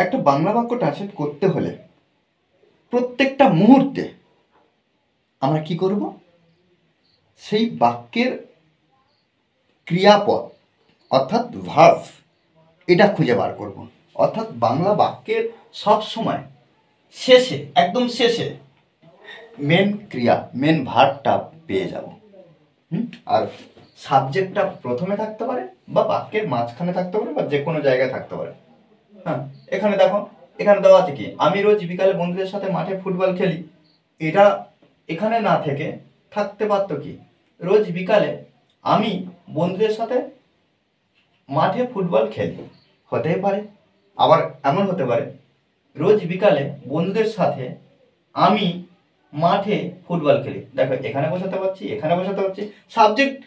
একটা বাংলা বাক্য ট্রান্সলেট করতে হলে প্রত্যেকটা মুহূর্তে আমরা কি করব, সেই বাক্যের ক্রিয়াপদ অর্থাৎ ভার্ব এটা খুঁজে বার করব। অর্থাৎ বাংলা বাক্যের সব সময় শেষে, একদম শেষে মেন ক্রিয়া, মেন ভার্বটা পেয়ে যাব। আর সাবজেক্টটা প্রথমে থাকতে পারে বা বাক্যের মাঝখানে থাকতে পারে বা যে কোনো জায়গায় থাকতে পারে। হ্যাঁ, এখানে দেখো, এখানে দেওয়া আছে কি, আমি রোজ বিকালে বন্ধুদের সাথে মাঠে ফুটবল খেলি। এটা এখানে না থেকে থাকতে পারতো কি, রোজ বিকালে আমি বন্ধুদের সাথে মাঠে ফুটবল খেলি, হতেই পারে। আবার এমন হতে পারে, রোজ বিকালে বন্ধুদের সাথে আমি মাঠে ফুটবল খেলি। দেখো এখানে বসাতে পারছি, এখানে বসাতে পারছি, সাবজেক্ট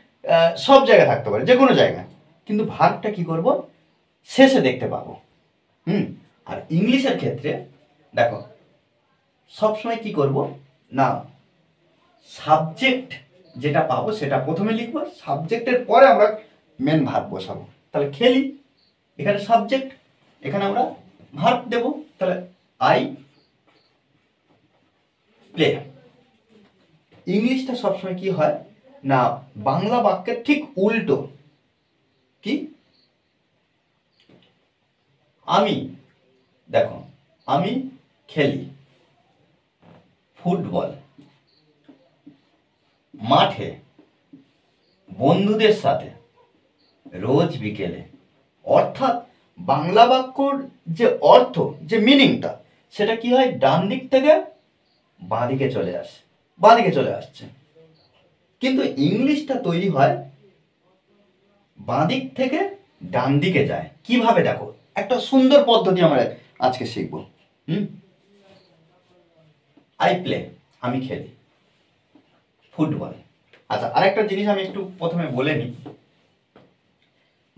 সব জায়গায় থাকতে পারে, যে কোনো জায়গায়, কিন্তু ভার্বটা কি করব, শেষে দেখতে পাবো। আর ইংলিশের ক্ষেত্রে দেখো সবসময় কি করব না, সাবজেক্ট যেটা পাবো সেটা প্রথমে লিখবো, সাবজেক্টের পরে আমরা মেন ভার্ব বসাবো। তাহলে খেলি, এখানে সাবজেক্ট, এখানে আমরা ভার্ব দেব। তাহলে আই প্লে। ইংলিশটা সবসময় কি হয় না, বাংলা বাক্যের ঠিক উল্টো। কি, আমি, দেখো আমি খেলি ফুটবল মাঠে বন্ধুদের সাথে রোজ বিকেলে। অর্থাৎ বাংলা বাক্যর যে অর্থ, যে মিনিংটা, সেটা কি হয়, ডান দিক থেকে বাঁ দিকে চলে আসে, বাঁ দিকে চলে আসছে। কিন্তু ইংলিশটা তৈরি হয় বাঁ দিক থেকে ডান দিকে যায়। কিভাবে, দেখো একটা সুন্দর পদ্ধতি আমরা আজকে শিখবো। আই প্লে, আমি খেলি ফুটবল। আচ্ছা, আরেকটা জিনিস আমি একটু প্রথমে বলে নিই।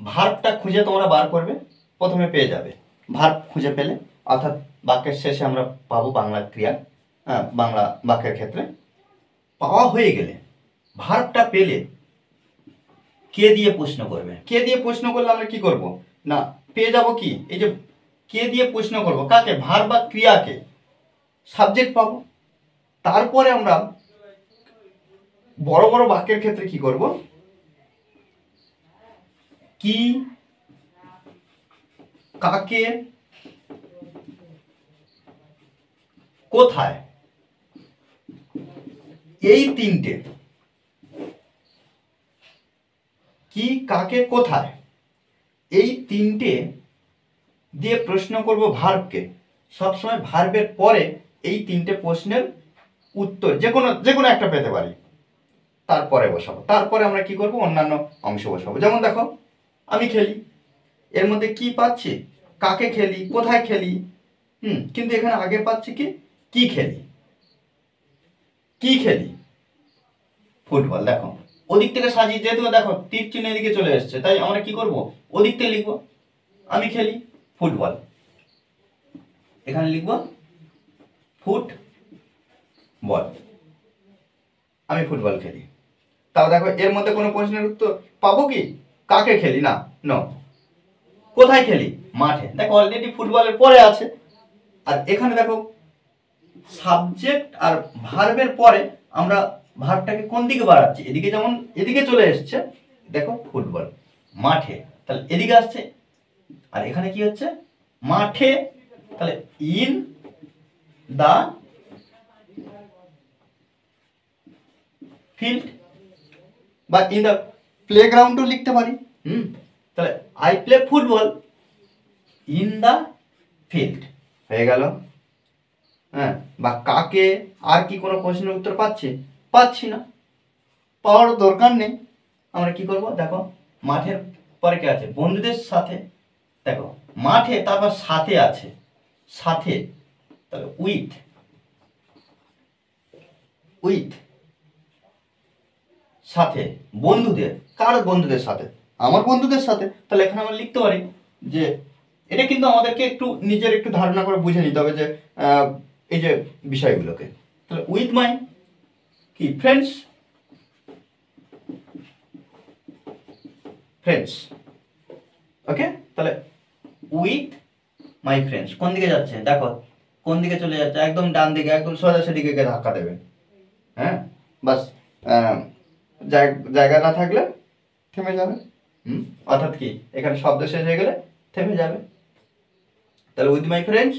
ভার্বটা খুঁজে তোমরা বার করবে, প্রথমে পেয়ে যাবে। ভার্ব খুঁজে পেলে, অর্থাৎ বাক্যের শেষে আমরা পাবো বাংলা ক্রিয়া, বাংলা বাক্যের ক্ষেত্রে পাওয়া হয়ে গেলে, ভার্বটা পেলে কে দিয়ে প্রশ্ন করবে। কে দিয়ে প্রশ্ন করলে আমরা কি করব না, পেয়ে যাব কি, এই যে কে দিয়ে প্রশ্ন করব কাকে, ভার্ব বা ক্রিয়াকে, সাবজেক্ট পাবো। তারপরে আমরা বড় বড় বাক্যের ক্ষেত্রে কি করব, কি, কাকে, কোথায়, এই তিনটে, কি, কাকে, কোথায়, এই তিনটে দিয়ে প্রশ্ন করব ভার্বকে। সবসময় ভার্বের পরে এই তিনটে প্রশ্নের উত্তর যে কোনো একটা পেতে পারি, তারপরে বসাবো। তারপরে আমরা কি করব, অন্যান্য অংশ বসাবো। যেমন দেখো, আমি খেলি, এর মধ্যে কি পাচ্ছি, কাকে খেলি, কোথায় খেলি। কিন্তু এখানে আগে পাচ্ছি কি খেলি, কি খেলি ফুটবল। দেখো ওদিক থেকে সাজিয়ে, যেহেতু দেখো তীর চিহ্ন এদিকে চলে এসছে, তাই আমরা কি করব, ওদিক থেকে লিখবো, আমি খেলি ফুটবল, এখানে লিখবো ফুটবল, আমি ফুটবল খেলি। তাও দেখো এর মধ্যে কোনো প্রশ্নের উত্তর পাবো কি, কাকে খেলি, না, নো। কোথায় খেলি, মাঠে। দেখো অলরেডি ফুটবলের পরে আছে। আর এখানে দেখো সাবজেক্ট আর ভার্বের পরে আমরা ভার্বটাকে কোন দিকে বাড়াচ্ছি, এদিকে, যেমন এদিকে চলে এসছে, দেখো ফুটবল মাঠে, তাহলে এদিকে আসছে। আর এখানে কি হচ্ছে, মাঠে, তাহলে ইন দা ফিল্ড বা ইন দা প্লেগ্রাউন্ডও লিখতে পারি। তাহলে I play football in the field হয়ে গেল। হ্যাঁ, বা কাকে, আর কি কোনো প্রশ্নের উত্তর পাচ্ছি না, পাওয়ার দরকার নেই। আমরা কি করব, দেখো মাঠের পরে কে আছে, বন্ধুদের সাথে। দেখো মাঠে, তারপর সাথে আছে, সাথে, তাহলে উইথ, সাথে, বন্ধুদের, কার বন্ধুদের সাথে, আমার বন্ধুদের সাথে। তাহলে এখানে আমরা লিখতে পারি যে, এটা কিন্তু আমাদেরকে একটু নিজের একটু ধারণা করে বুঝে নিতে হবে যে এই যে বিষয়গুলোকে। তাহলে উইথ মাই কি ফ্রেন্ডস, ওকে। তাহলে উইথ মাই ফ্রেন্ডস কোন দিকে যাচ্ছে দেখো, কোন দিকে চলে যাচ্ছে, একদম ডান দিকে, একদম সোজা সেদিকে গিয়ে ধাক্কা দেবে। হ্যাঁ, বাস জায়গা না থাকলে থেমে যাবে। অর্থাৎ কি, এখানে শব্দ শেষ হয়ে গেলে থেমে যাবে। তাহলে উইথ মাই ফ্রেন্ডস,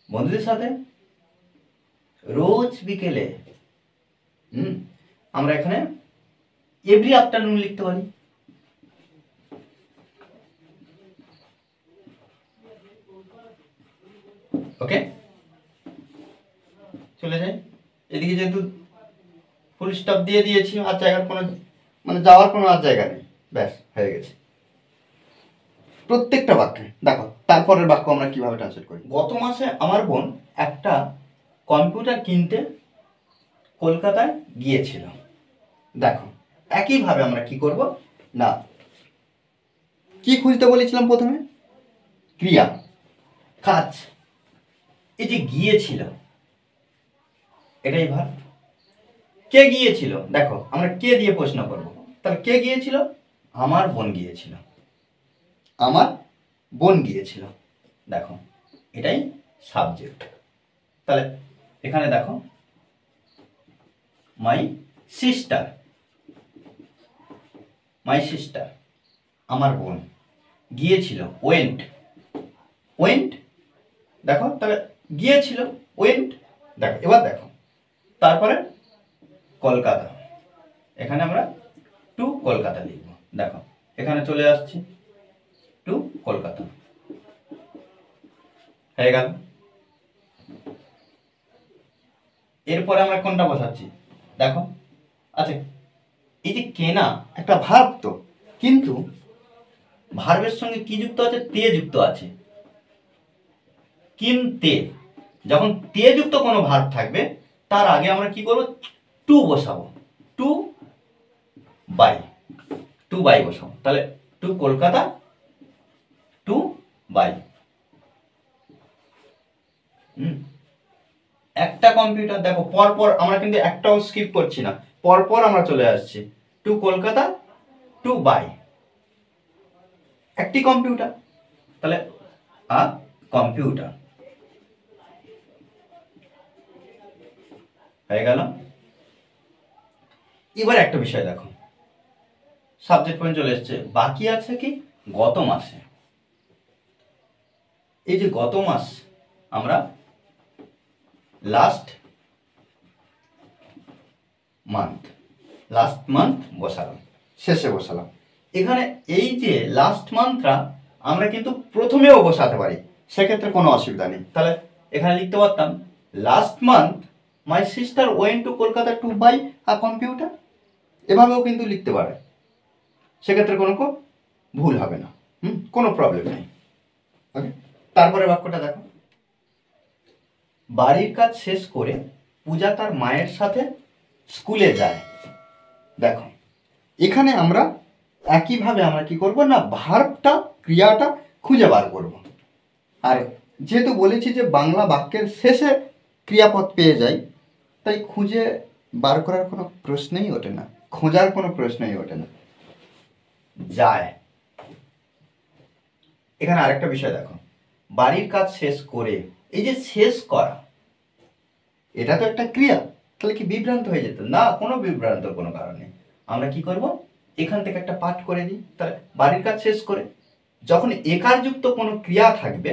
বন্ধুদের সাথে রোজ বিকেলে আমরা এখানে এভরি আফটারনুন লিখতে পারি। ওকে, চলে যাই। এদিকে যেহেতু ফুল স্টপ দিয়ে দিয়েছি, আর জায়গার কোনো মানে যাওয়ার কোনো আর জায়গা নেই, ব্যাস হয়ে গেছে প্রত্যেকটা বাক্যে। দেখো তারপরের বাক্য আমরা কিভাবে ট্রান্সলেট করি। গত মাসে আমার বোন একটা কম্পিউটার কিনতে কলকাতায় গিয়েছিল। দেখো একইভাবে আমরা কি করব না, কি খুঁজতে বলেছিলাম প্রথমে, ক্রিয়া, কাজ। এই যে গিয়েছিল, এটাই ভার্ব। কে গিয়েছিল, দেখো আমরা কে দিয়ে প্রশ্ন করব, তাহলে কে গিয়েছিল, আমার বোন গিয়েছিল, আমার বোন গিয়েছিল। দেখো এটাই সাবজেক্ট। তাহলে এখানে দেখো মাই সিস্টার, মাই সিস্টার আমার বোন গিয়েছিল, ওয়েন্ট, ওয়েন্ট। দেখো তাহলে গিয়েছিল, ওয়েন্ট। দেখো এবার দেখো তারপরে কলকাতা, এখানে আমরা টু কলকাতা লিখব। দেখো এখানে চলে আসছি টু কলকাতা, হয়ে গেল। এরপরে আমরা কোনটা বসাচ্ছি দেখো, আচ্ছা এই যে কেনা একটা ভার্ব তো, কিন্তু ভার্বের সঙ্গে কি যুক্ত আছে, তে যুক্ত আছে। কিনতে, যখন তে যুক্ত কোনো ভার্ব থাকবে তার আগে আমরা কি করব, টু বসাবো, টু বাই, টু বাই বসাবো। তাহলে টু কলকাতা, টু বাই। একটা কম্পিউটার, দেখো পরপর আমরা কিন্তু একটাও স্কিপ করছি না, পরপর আমরা চলে আসছি। টু কলকাতা, টু বাই, একটি কম্পিউটার, তাহলে আ কম্পিউটার হয়ে গেল। এবার একটা বিষয় দেখো, সাবজেক্ট পয়েন্ট চলে এসছে, বাকি আছে কি গত মাসে। এই যে গত মাস আমরা লাস্ট মান্থ, লাস্ট মান্থ বসালাম, শেষে বসালাম। এখানে এই যে লাস্ট মান্থটা আমরা কিন্তু প্রথমেও বসাতে পারি, সেক্ষেত্রে কোনো অসুবিধা নেই। তাহলে এখানে লিখতে পারতাম last month my sister went to Kolkata to buy a computer, এভাবেও কিন্তু লিখতে পারে, সেক্ষেত্রে কোনো ভুল হবে না, কোনো প্রবলেম নেই। ওকে, তারপরে বাক্যটা দেখো, বাড়ির কাজ শেষ করে পূজা তার মায়ের সাথে স্কুলে যায়। দেখো এখানে আমরা একইভাবে আমরা কি করব না, ভার্বটা, ক্রিয়াটা খুঁজে বার করব। আর যেহেতু বলেছি যে বাংলা বাক্যের শেষে ক্রিয়াপদ পেয়ে যাই, তাই খুঁজে বার করার কোনো প্রশ্নই ওঠে না, খোঁজার কোনো প্রশ্নই ওঠে না, যায়। এখানে আরেকটা বিষয় দেখো, বাড়ির কাজ শেষ করে, এই যে শেষ করা, এটা তো একটা ক্রিয়া, তাহলে কি বিভ্রান্ত হয়ে যেত না, কোনো বিভ্রান্ত কোনো কারণ নেই। আমরা কি করব, এখান থেকে একটা পাঠ করে দিই। তাহলে বাড়ির কাজ শেষ করে, যখন একারযুক্ত কোনো ক্রিয়া থাকবে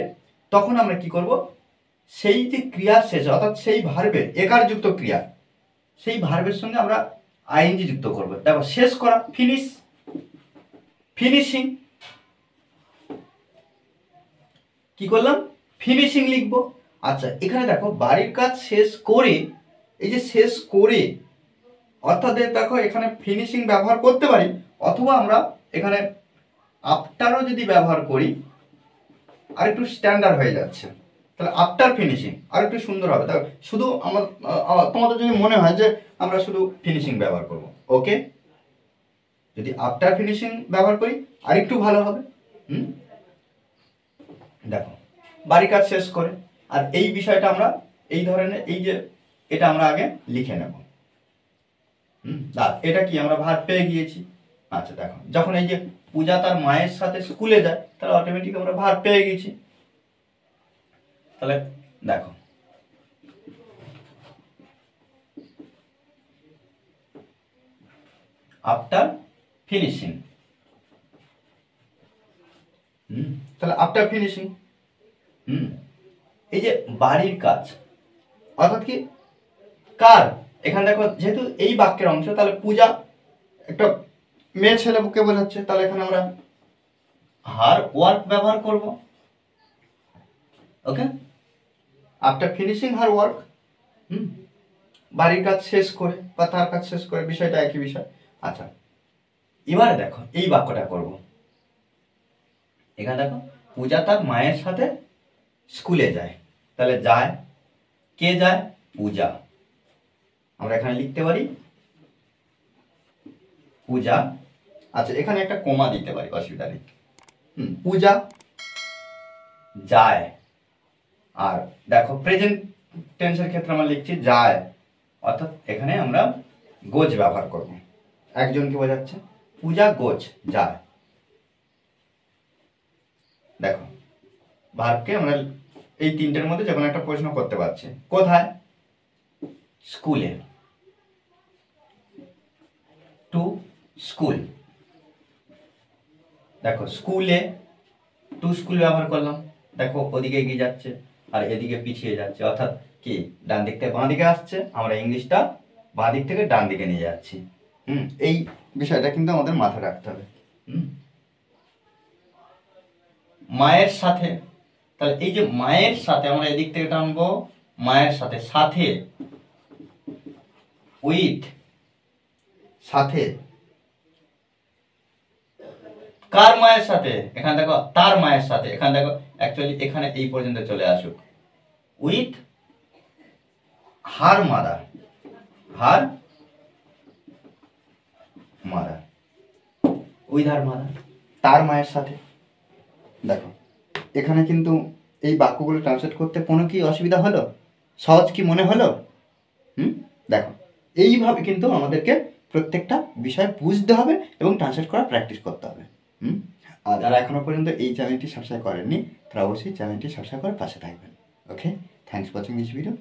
তখন আমরা কি করব, সেই যে ক্রিয়া শেষ অর্থাৎ সেই ভার্বের একারযুক্ত ক্রিয়া, সেই ভার্বের সঙ্গে আমরা আইএনজি যুক্ত করব। দেখো শেষ করা, ফিনিশ, ফিনিশিং, কি করলাম, ফিনিশিং লিখব। আচ্ছা এখানে দেখো বাড়ির কাজ শেষ করে, এই যে শেষ করে, অর্থাৎ দেখো এখানে ফিনিশিং ব্যবহার করতে পারি, অথবা আমরা এখানে আফটারও যদি ব্যবহার করি আর একটু স্ট্যান্ডার্ড হয়ে যাচ্ছে। তাহলে আফটার ফিনিশিং আর একটু সুন্দর হবে। দেখো শুধু আমার তোমাদের যদি মনে হয় যে আমরা শুধু ফিনিশিং ব্যবহার করব, ওকে, যদি আফটার ফিনিশিং ব্যবহার করি আর একটু ভালো হবে। দেখো বাড়ি কাজ শেষ করে, আর এই বিষয়টা আমরা এই ধরনের, এই যে এটা আমরা আগে লিখে নেব। এটা কি আমরা ভার্ব পেয়ে গিয়েছি। আচ্ছা দেখো যখন এই যে পূজা তার মায়ের সাথে স্কুলে যায়, তাহলে অটোমেটিক আমরা ভার্ব পেয়ে গেছি। তাহলে দেখো আফটার ফিনিশিং, তাহলে আফটার ফিনিশিং, এই যে বাড়ির কাজ অর্থাৎ কি কার, এখানে দেখো যেহেতু এই বাক্যের অংশ, তাহলে পূজা একটা মেয়ে ছেলেকে বোঝাচ্ছে, তাহলে এখানে আমরা হার ওয়ার্ক ব্যবহার করব। ওকে, আফটার ফিনিশিং হার ওয়ার্ক, বাড়ির কাজ শেষ করে বা তার কাজ শেষ করে, বিষয়টা একই বিষয়। আচ্ছা, এবারে দেখো এই বাক্যটা করব। এখানে দেখো পূজা তার মায়ের সাথে স্কুলে যায়, তাহলে যায়, কে যায়? পূজা। আমরা এখানে লিখতে পারি পূজা। আচ্ছা, এখানে একটা কোমা দিতে পারি, অসুবিধা নেই। পূজা যায়, আর দেখো প্রেজেন্ট টেন্সের ক্ষেত্রে আমরা লিখছি যায়, অর্থাৎ এখানে আমরা গোজ ব্যবহার করব, একজনকে বোঝাচ্ছে। পূজা গোজ যায়। দেখো ভার্বকে আমরা এই তিনটের মধ্যে যখন একটা প্রশ্ন করতে পারছি, কোথায়? স্কুলে, টু স্কুল। দেখো স্কুলে টু স্কুল ব্যবহার করলাম, দেখো ওদিকে এগিয়ে যাচ্ছে আর এদিকে পিছিয়ে যাচ্ছে, অর্থাৎ কি ডান দিক থেকে বাঁ দিকে আসছে, আমরা ইংলিশটা বাঁ দিক থেকে ডান দিকে নিয়ে যাচ্ছি। এই বিষয়টা কিন্তু আমাদের মাথায় রাখতে হবে। মায়ের সাথে, তাহলে এই যে মায়ের সাথে আমরা এদিক থেকে টানবো, মায়ের সাথে, সাথে উইথ, সাথে কার মায়ের সাথে? এখানে দেখো তার মায়ের সাথে, এখানে দেখো অ্যাকচুয়ালি এখানে এই পর্যন্ত চলে আসুক, with her mother, her mother, with her mother, তার মায়ের সাথে। দেখো এখানে কিন্তু এই বাক্যগুলো ট্রান্সলেট করতে কোনো কি অসুবিধা হলো? সহজ কি মনে হলো? দেখো এইভাবে কিন্তু আমাদেরকে প্রত্যেকটা বিষয় বুঝতে হবে এবং ট্রান্সলেট করা প্র্যাকটিস করতে হবে। আর যারা এখনো পর্যন্ত এই চ্যানেলটি সাবস্ক্রাইব করেননি, তারা অবশ্যই চ্যানেলটি সাবস্ক্রাইব করে পাশে থাকবেন। Okay, thanks for watching this video.